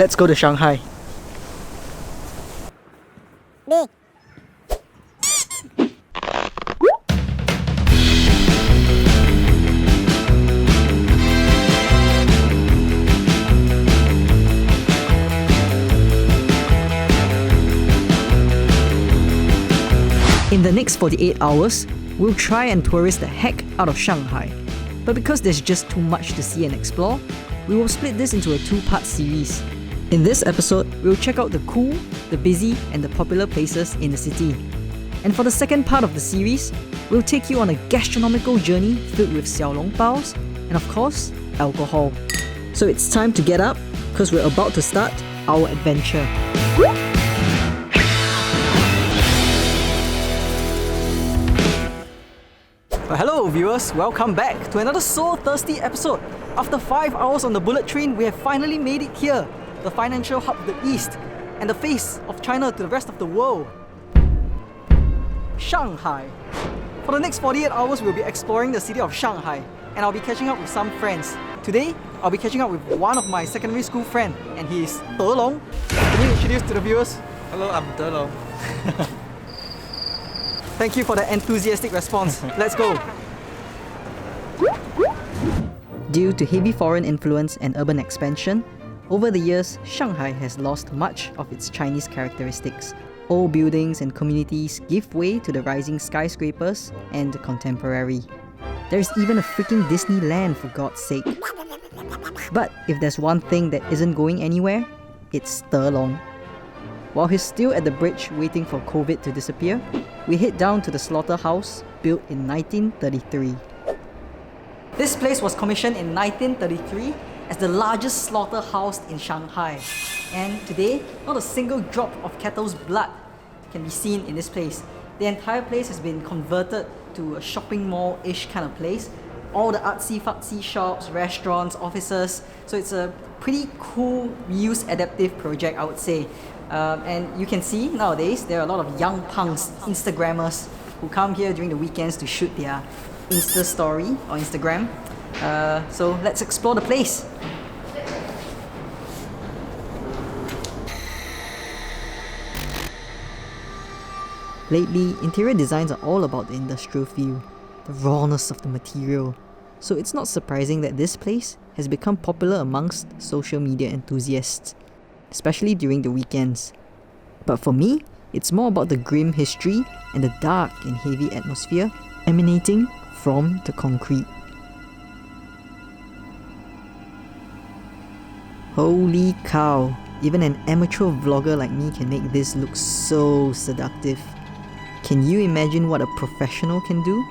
Let's go to Shanghai. In the next 48 hours, we'll try and tourist the heck out of Shanghai. But because there's just too much to see and explore, we will split this into a two-part series. In this episode, we'll check out the cool, the busy, and the popular places in the city. And for the second part of the series, we'll take you on a gastronomical journey filled with xiaolongbaos and of course, alcohol. So it's time to get up, because we're about to start our adventure. Hello viewers, welcome back to another so thirsty episode. After 5 hours on the bullet train, we have finally made it here, the financial hub of the East and the face of China to the rest of the world. Shanghai. For the next 48 hours, we'll be exploring the city of Shanghai and I'll be catching up with some friends. Today, I'll be catching up with one of my secondary school friends and he is De Long. Can you introduce to the viewers? Hello, I'm De Long. Thank you for the enthusiastic response. Let's go. Due to heavy foreign influence and urban expansion, over the years, Shanghai has lost much of its Chinese characteristics. Old buildings and communities give way to the rising skyscrapers and the contemporary. There's even a freaking Disneyland, for God's sake. But if there's one thing that isn't going anywhere, it's De Long. While he's still at the bridge waiting for COVID to disappear, we head down to the slaughterhouse built in 1933. This place was commissioned in 1933 as the largest slaughterhouse in Shanghai. And today, not a single drop of cattle's blood can be seen in this place. The entire place has been converted to a shopping mall-ish kind of place. All the artsy-fartsy shops, restaurants, offices. So it's a pretty cool, reuse adaptive project, I would say. And you can see nowadays there are a lot of young punks, Instagrammers, who come here during the weekends to shoot their Insta story or Instagram. So let's explore the place. Lately, interior designs are all about the industrial feel, the rawness of the material. So it's not surprising that this place has become popular amongst social media enthusiasts, especially during the weekends. But for me, it's more about the grim history and the dark and heavy atmosphere emanating from the concrete. Holy cow, even an amateur vlogger like me can make this look so seductive. Can you imagine what a professional can do?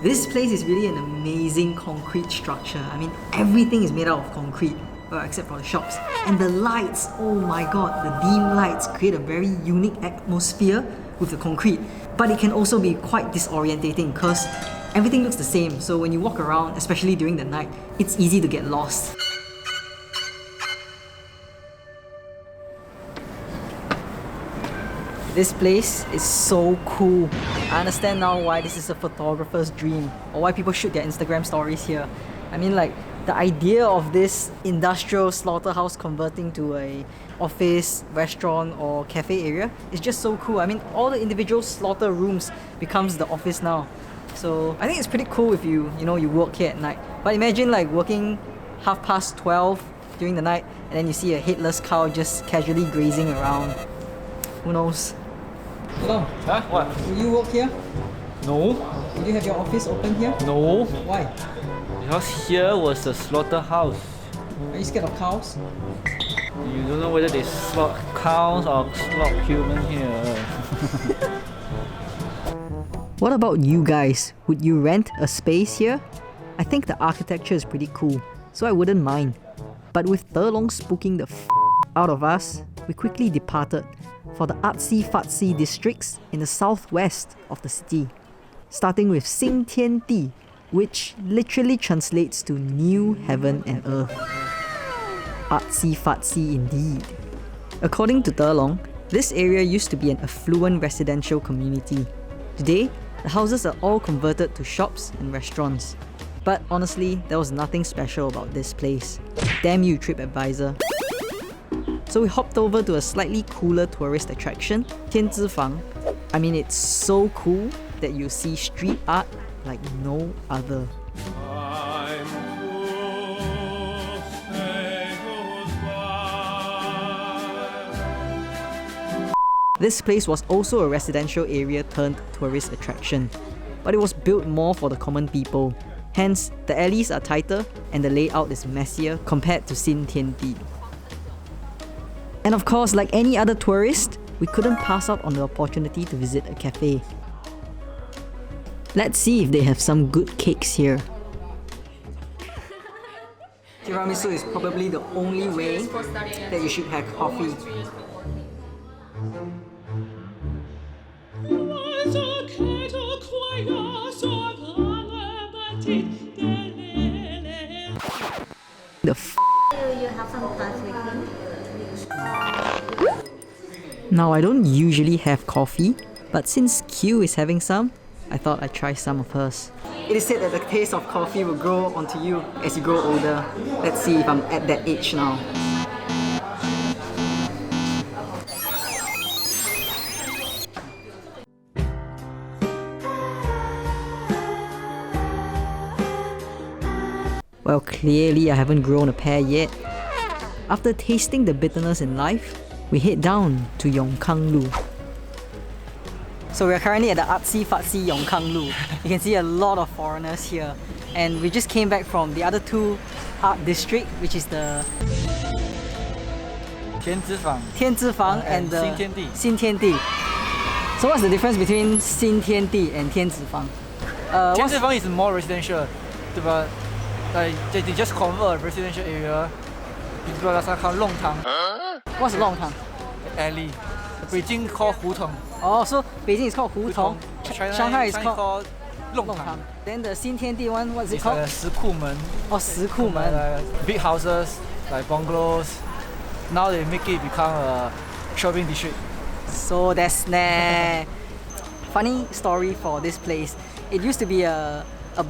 This place is really an amazing concrete structure. I mean, everything is made out of concrete. Except for the shops. And the lights, oh my god, the dim lights create a very unique atmosphere with the concrete. But it can also be quite disorientating because everything looks the same. So when you walk around, especially during the night, it's easy to get lost. This place is so cool. I understand now why this is a photographer's dream or why people shoot their Instagram stories here. I mean, like, the idea of this industrial slaughterhouse converting to a office, restaurant or cafe area is just so cool. I mean, all the individual slaughter rooms becomes the office now. So I think it's pretty cool if you work here at night. But imagine like working 12:30 during the night and then you see a headless cow just casually grazing around. Who knows? Hello. Huh? What? Will you work here? No. Will you have your office open here? No. Why? Because here was a slaughterhouse. Are you scared of cows? You don't know whether they slaughter cows or slaughter humans here. What about you guys? Would you rent a space here? I think the architecture is pretty cool, so I wouldn't mind. But with De Long spooking the out of us, we quickly departed for the artsy-fartsy districts in the southwest of the city, starting with Xingtiandi, which literally translates to New Heaven and Earth. Artsy-fartsy indeed. According to De Long, this area used to be an affluent residential community. Today, the houses are all converted to shops and restaurants. But honestly, there was nothing special about this place. Damn you, TripAdvisor. So we hopped over to a slightly cooler tourist attraction, Tianzifang. I mean, it's so cool that you see street art like no other. This place was also a residential area turned tourist attraction, but it was built more for the common people. Hence, the alleys are tighter and the layout is messier compared to Xintiandi. And of course, like any other tourist, we couldn't pass out on the opportunity to visit a cafe. Let's see if they have some good cakes here. Tiramisu is probably the only way that you should have coffee. The You have some plastic. Now, I don't usually have coffee, but since Q is having some, I thought I'd try some of hers. It is said that the taste of coffee will grow onto you as you grow older. Let's see if I'm at that age now. Well, clearly I haven't grown a pair yet. After tasting the bitterness in life, we head down to Yongkang-lu. So we're currently at the artsy-fartsy Yongkang-lu. You can see a lot of foreigners here. And we just came back from the other two art district, which is the Tianzifang and the Xintiandi. So what's the difference between Xintiandi and Tianzifang? Tianzifang is more residential, but like they just convert a residential area. People last time call Longtang. What's Longtang? Alley. Beijing called Hutong. Oh, so Beijing is called Hutong. Shanghai is called Longtang. Then the Xintiandi one, what's it It's called? Shikumen. Oh, Shikumen. Big houses, like bungalows. Now they make it become a shopping district. So that's nah. Funny story for this place. It used to be a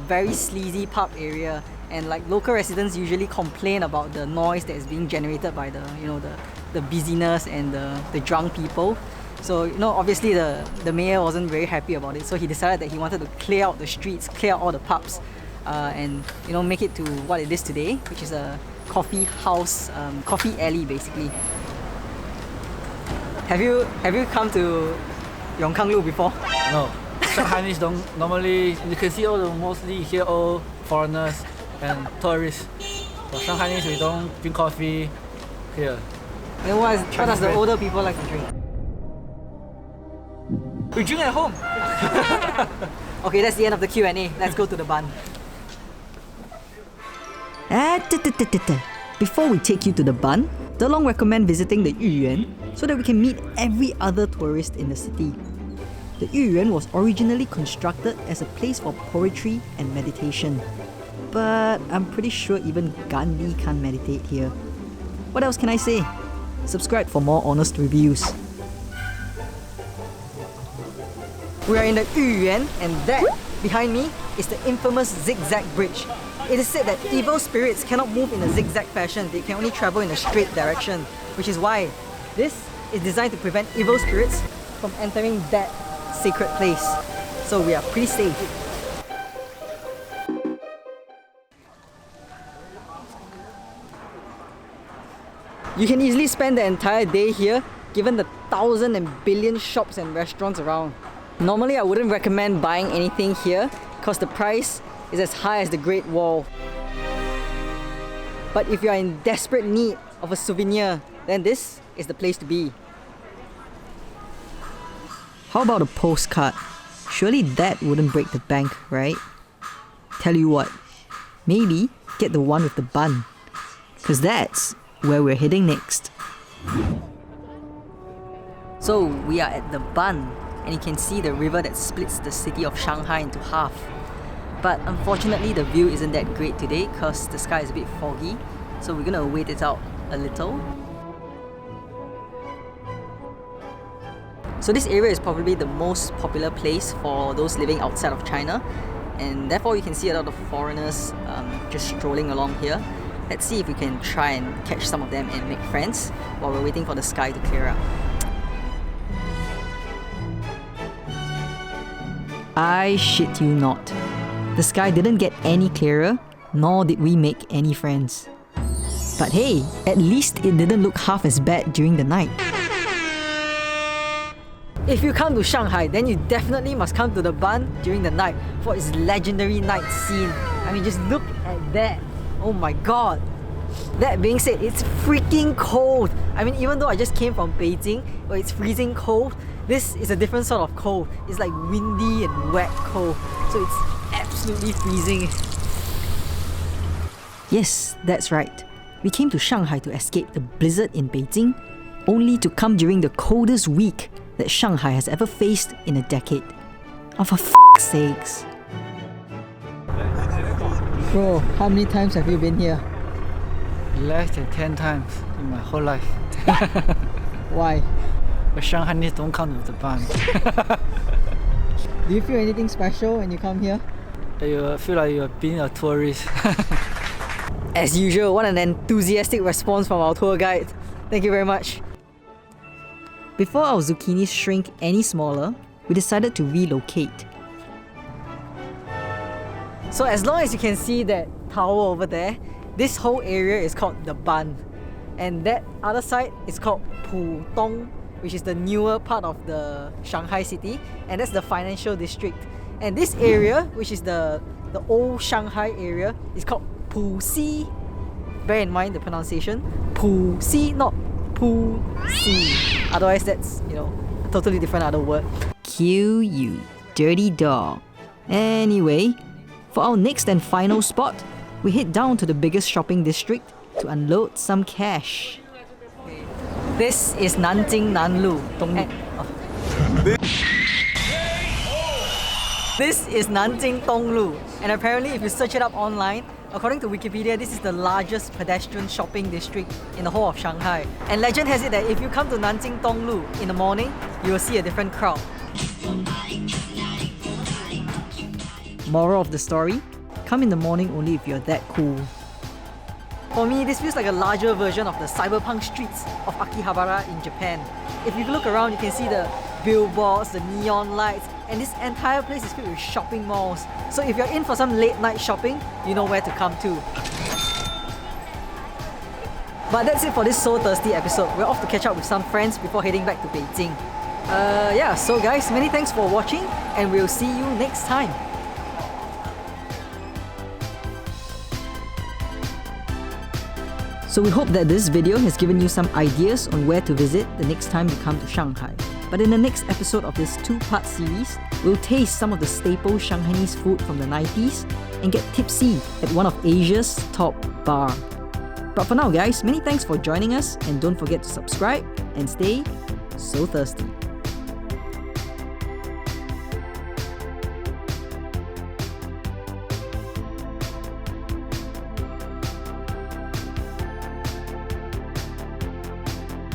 very sleazy pub area, and like local residents usually complain about the noise that is being generated by the busyness and the drunk people. So obviously the mayor wasn't very happy about it, so he decided that he wanted to clear out the streets, clear out all the pubs, and make it to what it is today, which is a coffee house, coffee alley basically. Have you come to Yongkang-lu before? No. Shanghainese don't normally, you can see mostly here all foreigners and tourists. For Shanghainese, we don't drink coffee here. Then what does the older people like to drink? We drink at home. Okay, that's the end of the Q&A. Let's go to the bun. Before we take you to the bun, Delong recommend visiting the Yuyuan so that we can meet every other tourist in the city. The Yuyuan was originally constructed as a place for poetry and meditation. But I'm pretty sure even Gandhi can't meditate here. What else can I say? Subscribe for more honest reviews. We are in the Yuyuan, and that behind me is the infamous zigzag bridge. It is said that evil spirits cannot move in a zigzag fashion, they can only travel in a straight direction, which is why this is designed to prevent evil spirits from entering that sacred place. So we are pretty safe. You can easily spend the entire day here, given the 1,000 and billion shops and restaurants around. Normally I wouldn't recommend buying anything here because the price is as high as the Great Wall. But if you are in desperate need of a souvenir, then this is the place to be. How about a postcard? Surely that wouldn't break the bank, right? Tell you what, maybe get the one with the bun, because that's where we're heading next. So we are at the bun, and you can see the river that splits the city of Shanghai into half. But unfortunately the view isn't that great today because the sky is a bit foggy, so we're gonna wait it out a little. So this area is probably the most popular place for those living outside of China, and therefore you can see a lot of foreigners just strolling along here. Let's see if we can try and catch some of them and make friends while we're waiting for the sky to clear up. I shit you not. The sky didn't get any clearer, nor did we make any friends. But hey, at least it didn't look half as bad during the night. If you come to Shanghai, then you definitely must come to the Bund during the night for its legendary night scene. I mean, just look at that. Oh my god. That being said, it's freaking cold. I mean, even though I just came from Beijing, where it's freezing cold, this is a different sort of cold. It's like windy and wet cold. So it's absolutely freezing. Yes, that's right. We came to Shanghai to escape the blizzard in Beijing, only to come during the coldest week that Shanghai has ever faced in a decade. Oh, for f***'s sakes. Bro, how many times have you been here? Less than 10 times in my whole life. Why? But Shanghainese don't come to the Bund. Do you feel anything special when you come here? You feel like you're being a tourist. As usual, what an enthusiastic response from our tour guide. Thank you very much. Before our zucchinis shrink any smaller, we decided to relocate. So as long as you can see that tower over there, this whole area is called the Bund. And that other side is called Pudong, which is the newer part of the Shanghai city, and that's the financial district. And this area, which is the old Shanghai area, is called Puxi. Bear in mind the pronunciation, Puxi, not Puxi. Otherwise that's, a totally different other word. Cue you, dirty dog. Anyway, for our next and final spot, we head down to the biggest shopping district to unload some cash. This is Nanjing Nanlu. This is Nanjing Donglu, and apparently if you search it up online, according to Wikipedia, this is the largest pedestrian shopping district in the whole of Shanghai. And legend has it that if you come to Nanjing Donglu in the morning, you will see a different crowd. Moral of the story, come in the morning only if you're that cool. For me, this feels like a larger version of the cyberpunk streets of Akihabara in Japan. If you look around, you can see the billboards, the neon lights, and this entire place is filled with shopping malls. So if you're in for some late night shopping, you know where to come to. But that's it for this So Thirsty episode. We're off to catch up with some friends before heading back to Beijing. So guys, many thanks for watching, and we'll see you next time. So we hope that this video has given you some ideas on where to visit the next time you come to Shanghai. But in the next episode of this two-part series, we'll taste some of the staple Shanghainese food from the 90s and get tipsy at one of Asia's top bar. But for now guys, many thanks for joining us, and don't forget to subscribe and stay so thirsty.